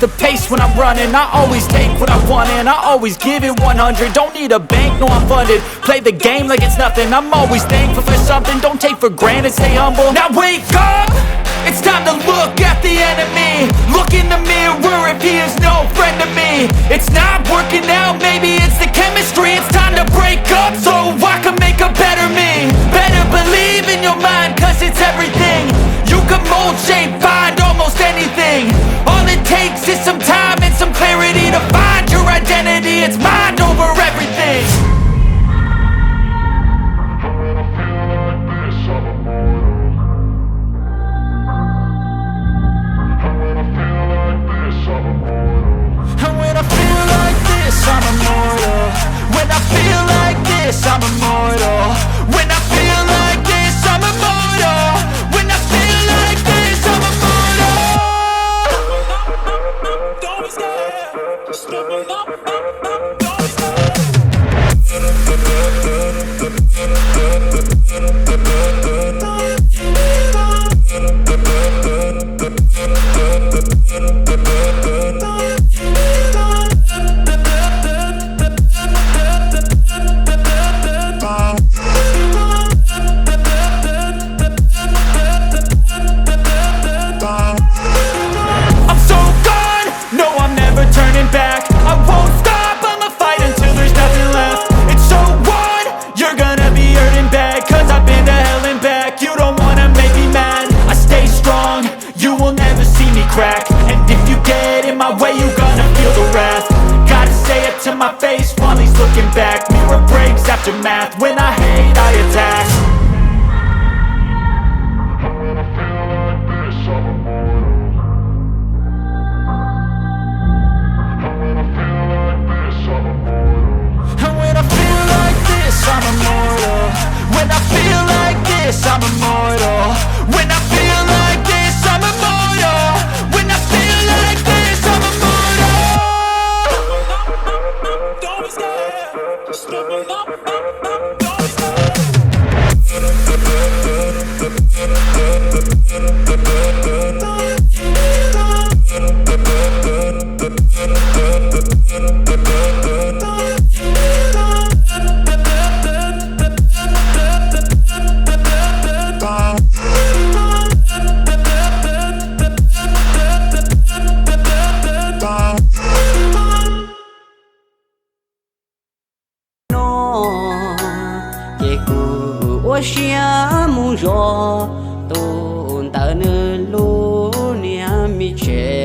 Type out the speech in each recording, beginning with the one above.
the pace when I'm running. I always take what I want and I always give it 100. Don't need a bank, no I'm funded. Play the game like it's nothing. I'm always thankful for something. Don't take for granted, stay humble. Now wake up, it's time to look at the enemy. Look in the mirror if he is no friend to me. It's not working out, maybe it's the chemistry. It's time to break up so I can make a better me. Better believe in your mind, cause it's everything. You can mold, shape, find almost anything. All it takes is some time and some clarity to find your identity. It's mind over everything. And when I feel like this, I'm immortal. When I feel like this, I'm immortal. When I feel like this, I'm immortal. When I feel like this, I'm immortal. Don't be scared. Just step it up. Don't be scared. And if you get in my way, you gonna feel the wrath. Gotta say it to my face while he's looking back. Mirror breaks after math. When I hate, I attack. And when I feel like this, I'm immortal. And when I feel like this, I'm immortal. And when I feel like this, I'm immortal. When I feel like this, I'm immortal. When I feel like this, I'm immortal. When I feel like this, I'm immortal. Don't be scared. Just step it up. Don't be scared. gió tồn ta nơi lũ nia mi che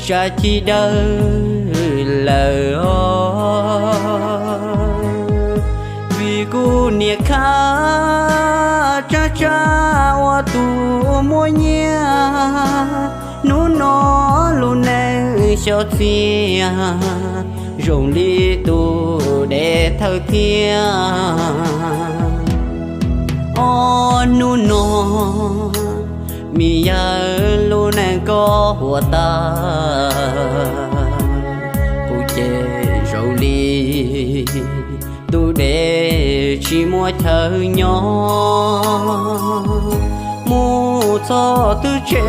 cha chi đời lời vì cô nia khá cha cha wa tu môi nhia nú nó luôn này cho thia rồng đi tu để thâu thia nú nó mi giờ luôn này có hùa ta cô chê râu ly tu để chỉ mua thơ nhỏ mu cho tu chê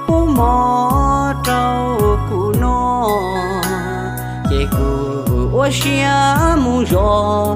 u mò trâu cụ nó chê cụ ô xia mu gió